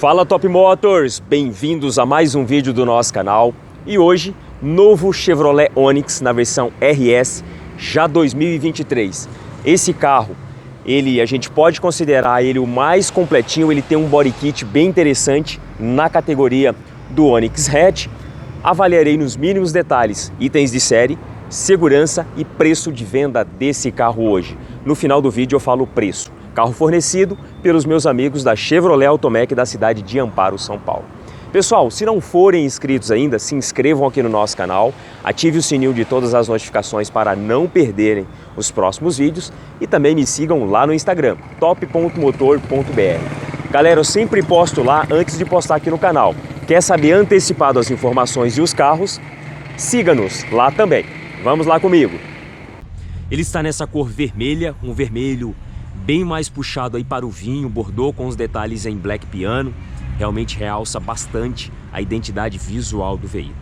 Fala Top Motors, bem-vindos a mais um vídeo do nosso canal. E hoje, novo Chevrolet Onix na versão RS, já 2023. Esse carro, a gente pode considerar ele o mais completinho, ele tem um body kit bem interessante na categoria do Onix Hatch. Avaliarei nos mínimos detalhes itens de série, segurança e preço de venda desse carro hoje. No final do vídeo eu falo o preço. Carro fornecido pelos meus amigos da Chevrolet Automec da cidade de Amparo, São Paulo. Pessoal, se não forem inscritos ainda, se inscrevam aqui no nosso canal, ative o sininho de todas as notificações para não perderem os próximos vídeos e também me sigam lá no Instagram, top.motor.br. Galera, eu sempre posto lá antes de postar aqui no canal. Quer saber antecipado as informações e os carros? Siga-nos lá também. Vamos lá comigo. Ele está nessa cor vermelha, um vermelho bem mais puxado aí para o vinho, bordô com os detalhes em black piano. Realmente realça bastante a identidade visual do veículo.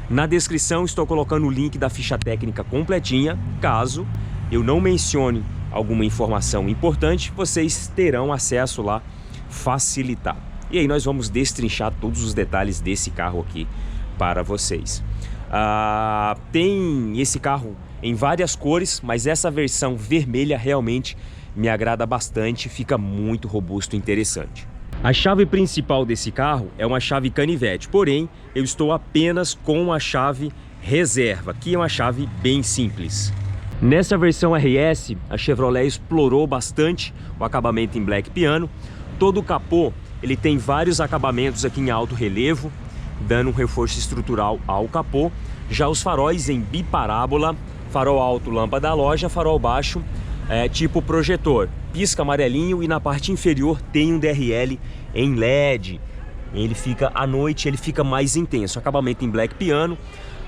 Na descrição estou colocando o link da ficha técnica completinha. Caso eu não mencione alguma informação importante, vocês terão acesso lá facilitado. E aí nós vamos destrinchar todos os detalhes desse carro aqui para vocês. Tem esse carro em várias cores, mas essa versão vermelha realmente me agrada bastante, fica muito robusto e interessante. A chave principal desse carro é uma chave canivete, porém eu estou apenas com a chave reserva, que é uma chave bem simples. Nessa versão RS, a Chevrolet explorou bastante o acabamento em black piano. Todo o capô ele tem vários acabamentos aqui em alto relevo, dando um reforço estrutural ao capô. Já os faróis em biparábola, farol alto, lâmpada da loja, farol baixo tipo projetor, pisca amarelinho, e na parte inferior tem um DRL em LED. Ele fica à noite, ele fica mais intenso. Acabamento em black piano,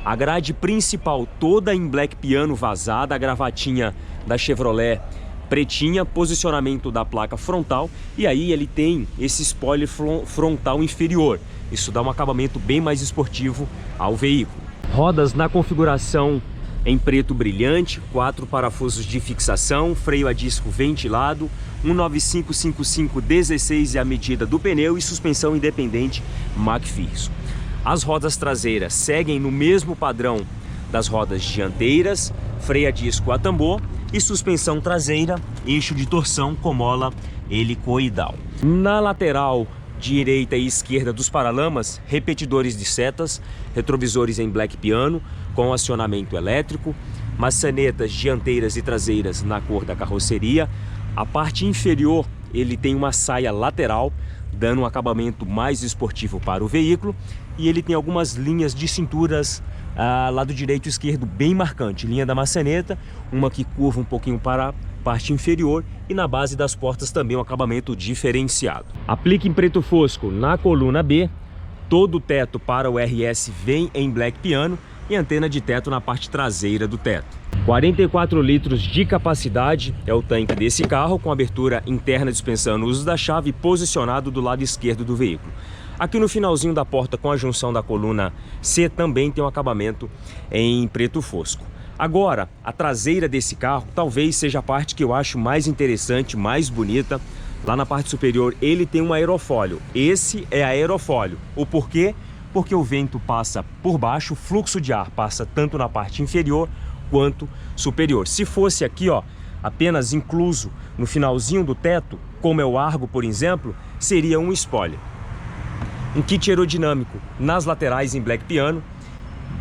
a grade principal toda em black piano vazada, a gravatinha da Chevrolet pretinha, posicionamento da placa frontal, e aí ele tem esse spoiler frontal inferior. Isso dá um acabamento bem mais esportivo ao veículo. Rodas na configuração em preto brilhante, 4 parafusos de fixação, freio a disco ventilado, 195/55/16 é a medida do pneu e suspensão independente McPherson. As rodas traseiras seguem no mesmo padrão das rodas dianteiras, freio a disco a tambor e suspensão traseira, eixo de torção com mola helicoidal. Na lateral direita e esquerda dos paralamas, repetidores de setas, retrovisores em black piano com acionamento elétrico, maçanetas dianteiras e traseiras na cor da carroceria. A parte inferior ele tem uma saia lateral, dando um acabamento mais esportivo para o veículo, e ele tem algumas linhas de cinturas lado direito e esquerdo bem marcante, linha da maçaneta, uma que curva um pouquinho para a parte inferior, e na base das portas também um acabamento diferenciado. Aplique em preto fosco na coluna B, todo o teto para o RS vem em black piano e antena de teto na parte traseira do teto. 44 litros de capacidade é o tanque desse carro, com abertura interna dispensando o uso da chave, posicionado do lado esquerdo do veículo. Aqui no finalzinho da porta, com a junção da coluna C, também tem um acabamento em preto fosco. Agora, a traseira desse carro talvez seja a parte que eu acho mais interessante, mais bonita. Lá na parte superior ele tem um aerofólio. Esse é aerofólio. O porquê? Porque o vento passa por baixo, o fluxo de ar passa tanto na parte inferior quanto superior. Se fosse aqui, ó, apenas incluso no finalzinho do teto, como é o Argo, por exemplo, seria um spoiler. Um kit aerodinâmico nas laterais em black piano,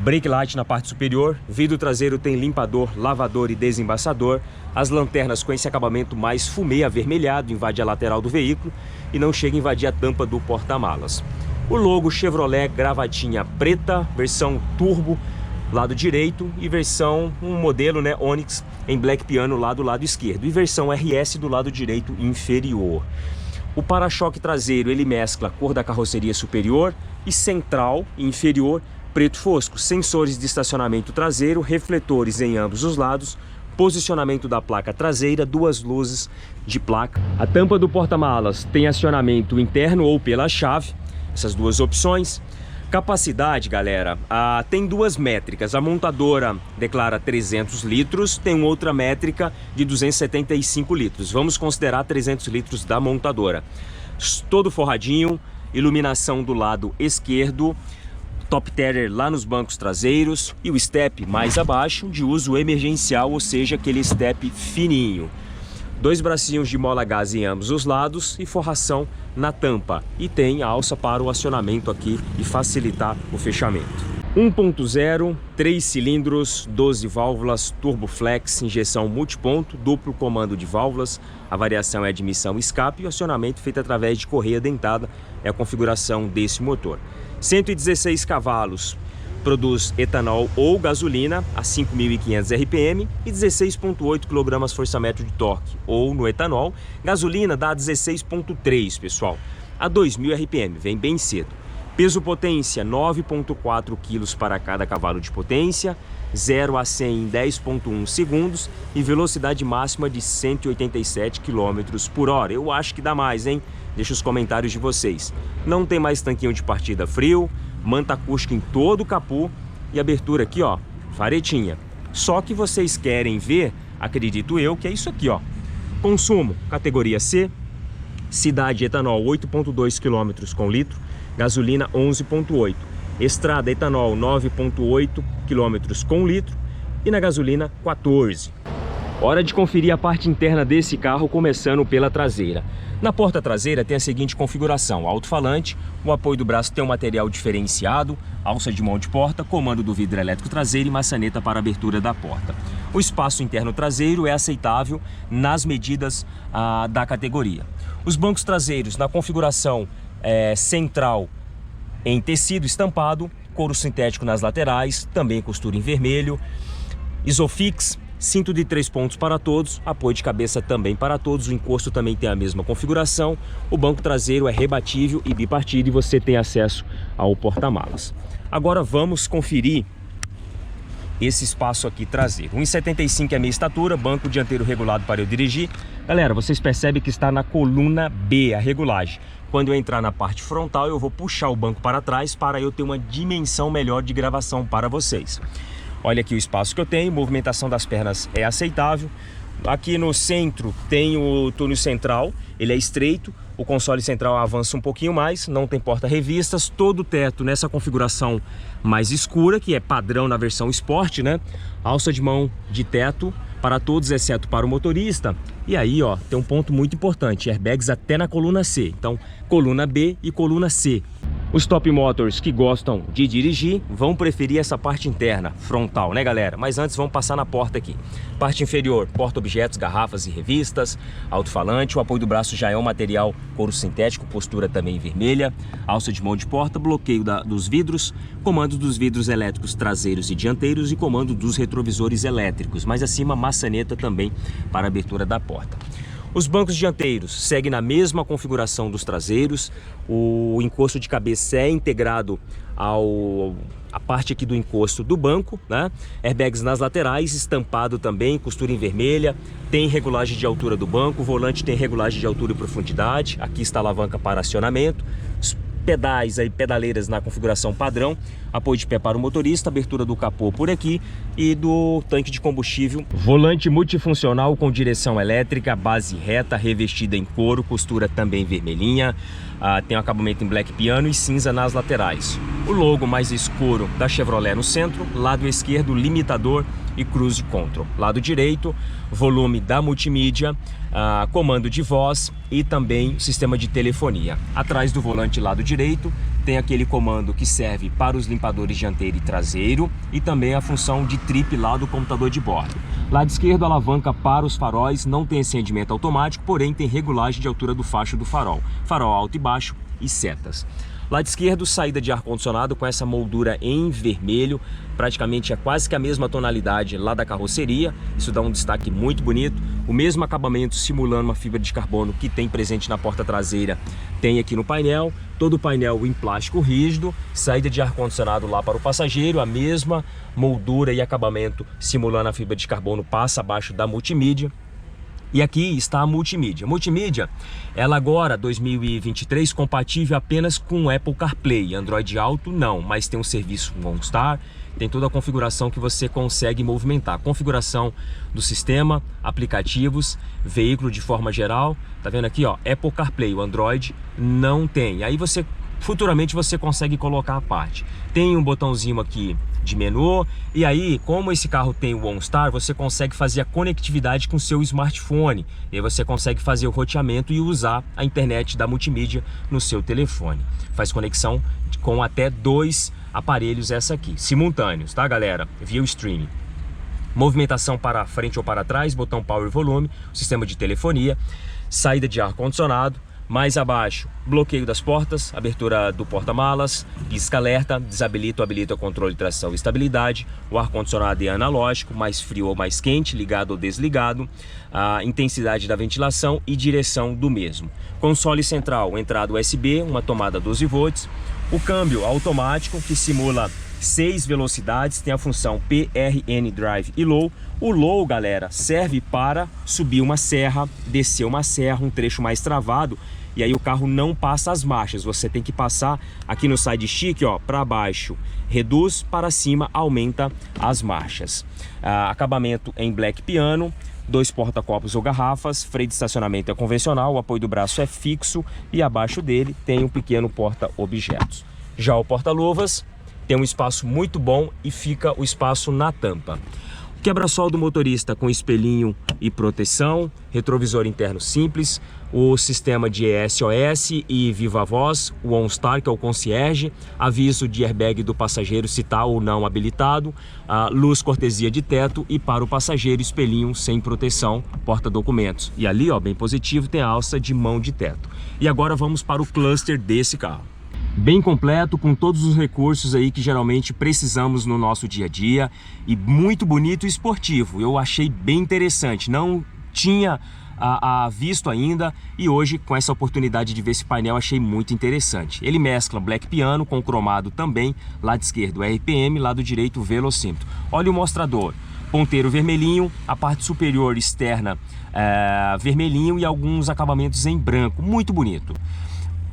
brake light na parte superior, vidro traseiro tem limpador, lavador e desembaçador. As lanternas com esse acabamento mais fumê avermelhado invade a lateral do veículo e não chega a invadir a tampa do porta-malas. O logo Chevrolet gravatinha preta, versão turbo, lado direito, e versão modelo Onix em black piano lá do lado esquerdo, e versão RS do lado direito inferior. O para-choque traseiro ele mescla a cor da carroceria superior e central e inferior preto fosco, sensores de estacionamento traseiro, refletores em ambos os lados, posicionamento da placa traseira, duas luzes de placa. A tampa do porta-malas tem acionamento interno ou pela chave, essas duas opções. Capacidade, galera, tem duas métricas. A montadora declara 300 litros, tem outra métrica de 275 litros. Vamos considerar 300 litros da montadora. Todo forradinho, iluminação do lado esquerdo, top tether lá nos bancos traseiros e o step mais abaixo de uso emergencial, ou seja, aquele step fininho. 2 bracinhos de mola gás em ambos os lados e forração na tampa. E tem a alça para o acionamento aqui e facilitar o fechamento. 1.0, 3 cilindros, 12 válvulas, turbo flex, injeção multiponto, duplo comando de válvulas. A variação é admissão escape e o acionamento feito através de correia dentada é a configuração desse motor. 116 cavalos, produz etanol ou gasolina a 5.500 RPM e 16.8 kgfm de torque, ou no etanol. Gasolina dá 16.3, pessoal, a 2.000 RPM, vem bem cedo. Peso potência 9.4 kg para cada cavalo de potência, 0 a 100 em 10.1 segundos e velocidade máxima de 187 km por hora. Eu acho que dá mais, hein? Deixa os comentários de vocês. Não tem mais tanquinho de partida frio, manta acústica em todo o capô e abertura aqui, ó, varetinha. Só que vocês querem ver, acredito eu, que é isso aqui, ó. Consumo, categoria C, cidade etanol 8.2 km com litro, gasolina 11.8, estrada etanol 9.8 km com litro e na gasolina 14. Hora de conferir a parte interna desse carro, começando pela traseira. Na porta traseira tem a seguinte configuração: alto-falante, o apoio do braço tem um material diferenciado, alça de mão de porta, comando do vidro elétrico traseiro e maçaneta para abertura da porta. O espaço interno traseiro é aceitável nas medidas da categoria. Os bancos traseiros na configuração central em tecido estampado, couro sintético nas laterais, também costura em vermelho, Isofix, cinto de 3 pontos para todos, apoio de cabeça também para todos, o encosto também tem a mesma configuração, o banco traseiro é rebatível e bipartido e você tem acesso ao porta-malas. Agora vamos conferir esse espaço aqui traseiro. 1,75 é a minha estatura, banco dianteiro regulado para eu dirigir. Galera, vocês percebem que está na coluna B a regulagem. Quando eu entrar na parte frontal, eu vou puxar o banco para trás para eu ter uma dimensão melhor de gravação para vocês. Olha aqui o espaço que eu tenho, movimentação das pernas é aceitável. Aqui no centro tem o túnel central, ele é estreito, o console central avança um pouquinho mais, não tem porta-revistas, todo o teto nessa configuração mais escura, que é padrão na versão Sport, né? Alça de mão de teto para todos, exceto para o motorista. E aí, ó, tem um ponto muito importante, airbags até na coluna C. Então, coluna B e coluna C. Os top motors que gostam de dirigir vão preferir essa parte interna, frontal, né, galera? Mas antes vamos passar na porta aqui. Parte inferior, porta-objetos, garrafas e revistas, alto-falante, o apoio do braço já é um material couro sintético, postura também vermelha, alça de mão de porta, bloqueio dos vidros, comando dos vidros elétricos traseiros e dianteiros e comando dos retrovisores elétricos, mais acima maçaneta também para a abertura da porta. Os bancos dianteiros seguem na mesma configuração dos traseiros, o encosto de cabeça é integrado a parte aqui do encosto do banco, né? Airbags nas laterais, estampado também, costura em vermelha, tem regulagem de altura do banco, o volante tem regulagem de altura e profundidade, aqui está a alavanca para acionamento, pedais aí, pedaleiras na configuração padrão, apoio de pé para o motorista, abertura do capô por aqui e do tanque de combustível. Volante multifuncional com direção elétrica, base reta, revestida em couro, costura também vermelhinha, tem um acabamento em black piano e cinza nas laterais. O logo mais escuro da Chevrolet no centro, lado esquerdo limitador e cruise control. Lado direito, volume da multimídia, comando de voz e também sistema de telefonia. Atrás do volante lado direito tem aquele comando que serve para os limpadores dianteiro e traseiro e também a função de trip lá do computador de bordo. Lado esquerdo, alavanca para os faróis, não tem acendimento automático, porém tem regulagem de altura do facho do farol. Farol alto e baixo e setas. Lado esquerdo, saída de ar-condicionado com essa moldura em vermelho, praticamente é quase que a mesma tonalidade lá da carroceria, isso dá um destaque muito bonito. O mesmo acabamento simulando uma fibra de carbono que tem presente na porta traseira, tem aqui no painel, todo o painel em plástico rígido, saída de ar-condicionado lá para o passageiro, a mesma moldura e acabamento simulando a fibra de carbono passa abaixo da multimídia. E aqui está a multimídia. Multimídia, ela agora, 2023, compatível apenas com Apple CarPlay. Android Auto não, mas tem um serviço OnStar, tem toda a configuração que você consegue movimentar. Configuração do sistema, aplicativos, veículo de forma geral. Tá vendo aqui, ó, Apple CarPlay, o Android não tem. Aí você futuramente você consegue colocar à parte. Tem um botãozinho aqui de menu, e aí, como esse carro tem o OnStar, você consegue fazer a conectividade com o seu smartphone, e aí você consegue fazer o roteamento e usar a internet da multimídia no seu telefone. Faz conexão com até 2 aparelhos essa aqui, simultâneos, tá galera? Via o streaming. Movimentação para frente ou para trás, botão power e volume, sistema de telefonia, saída de ar-condicionado. Mais abaixo, bloqueio das portas, abertura do porta-malas, pisca-alerta, desabilita ou habilita o controle de tração e estabilidade, o ar-condicionado é analógico, mais frio ou mais quente, ligado ou desligado, a intensidade da ventilação e direção do mesmo. Console central, entrada USB, uma tomada 12 volts, o câmbio automático que simula 6 velocidades, tem a função PRN Drive e Low. O Low, galera, serve para subir uma serra, descer uma serra, um trecho mais travado, e aí o carro não passa as marchas. Você tem que passar aqui no side stick, ó, para baixo, reduz, para cima, aumenta as marchas. Acabamento em black piano, 2 porta-copos ou garrafas, freio de estacionamento é convencional, o apoio do braço é fixo e abaixo dele tem um pequeno porta-objetos. Já o porta-luvas tem um espaço muito bom e fica o espaço na tampa. Quebra-sol do motorista com espelhinho e proteção, retrovisor interno simples, o sistema de SOS e Viva Voz, o OnStar, que é o concierge, aviso de airbag do passageiro se está ou não habilitado, a luz cortesia de teto e para o passageiro espelhinho sem proteção, porta-documentos. E ali, ó, bem positivo, tem a alça de mão de teto. E agora vamos para o cluster desse carro. Bem completo, com todos os recursos aí que geralmente precisamos no nosso dia a dia, e muito bonito e esportivo. Eu achei bem interessante, não tinha visto ainda, e hoje com essa oportunidade de ver esse painel achei muito interessante. Ele mescla black piano com cromado também, lado esquerdo RPM, lado direito velocímetro. Olha o mostrador, ponteiro vermelhinho, a parte superior externa vermelhinho e alguns acabamentos em branco, muito bonito.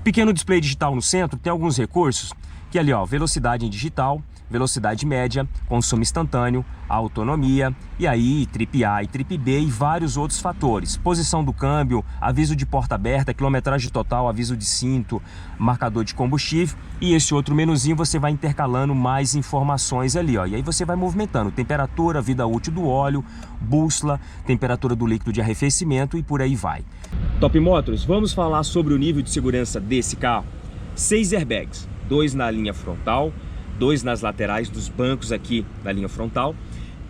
Pequeno display digital no centro, tem alguns recursos que ali, ó, velocidade em digital, velocidade média, consumo instantâneo, autonomia, e aí trip A e trip B e vários outros fatores. Posição do câmbio, aviso de porta aberta, quilometragem total, aviso de cinto, marcador de combustível, e esse outro menuzinho você vai intercalando mais informações ali, ó. E aí você vai movimentando temperatura, vida útil do óleo, bússola, temperatura do líquido de arrefecimento e por aí vai. Top Motors, vamos falar sobre o nível de segurança desse carro. 6 airbags, 2 na linha frontal, 2 nas laterais dos bancos aqui da linha frontal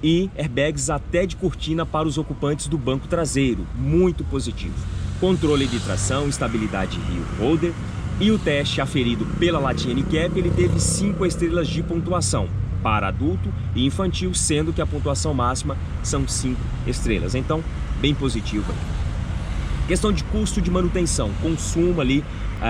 e airbags até de cortina para os ocupantes do banco traseiro, muito positivo. Controle de tração, estabilidade Hill Holder, e o teste aferido pela latinha NCAP, ele teve 5 estrelas de pontuação para adulto e infantil, sendo que a pontuação máxima são 5 estrelas, então bem positivo aí. Questão de custo de manutenção, consumo ali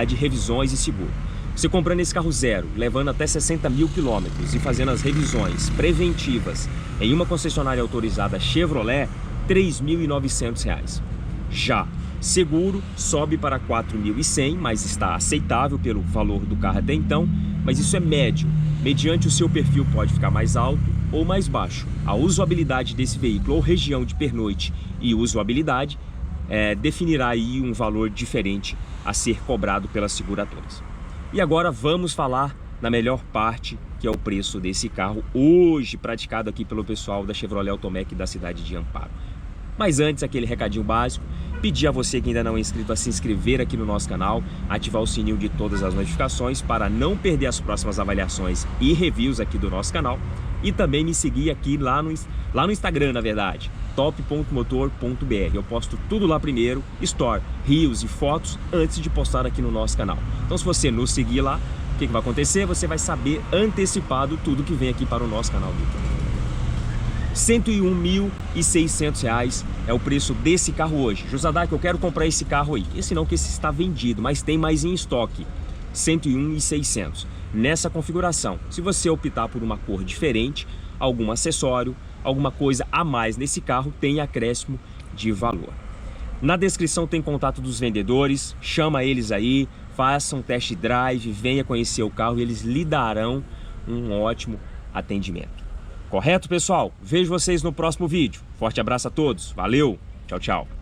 de revisões e seguro. Você comprando esse carro zero, levando até 60 mil quilômetros e fazendo as revisões preventivas em uma concessionária autorizada Chevrolet, R$ 3.900. Já seguro sobe para 4.100, mas está aceitável pelo valor do carro até então, mas isso é médio. Mediante o seu perfil pode ficar mais alto ou mais baixo. A usabilidade desse veículo ou região de pernoite e usabilidade definirá aí um valor diferente a ser cobrado pelas seguradoras. E agora vamos falar na melhor parte, que é o preço desse carro hoje praticado aqui pelo pessoal da Chevrolet Automec da cidade de Amparo. Mas antes, aquele recadinho básico, pedir a você que ainda não é inscrito a se inscrever aqui no nosso canal, ativar o sininho de todas as notificações para não perder as próximas avaliações e reviews aqui do nosso canal, e também me seguir aqui lá no Instagram, na verdade, top.motor.br. Eu posto tudo lá primeiro, store, rios e fotos antes de postar aqui no nosso canal. Então se você nos seguir lá, o que vai acontecer? Você vai saber antecipado tudo que vem aqui para o nosso canal do YouTube. R$ 101.600 é o preço desse carro hoje. Josadak, eu quero comprar esse carro aí. Esse não, que esse está vendido, mas tem mais em estoque. R$ 101.600. Nessa configuração, se você optar por uma cor diferente, algum acessório, alguma coisa a mais nesse carro, tem acréscimo de valor. Na descrição tem contato dos vendedores, chama eles aí, faça um test drive, venha conhecer o carro e eles lhe darão um ótimo atendimento. Correto, pessoal? Vejo vocês no próximo vídeo. Forte abraço a todos. Valeu. Tchau, tchau.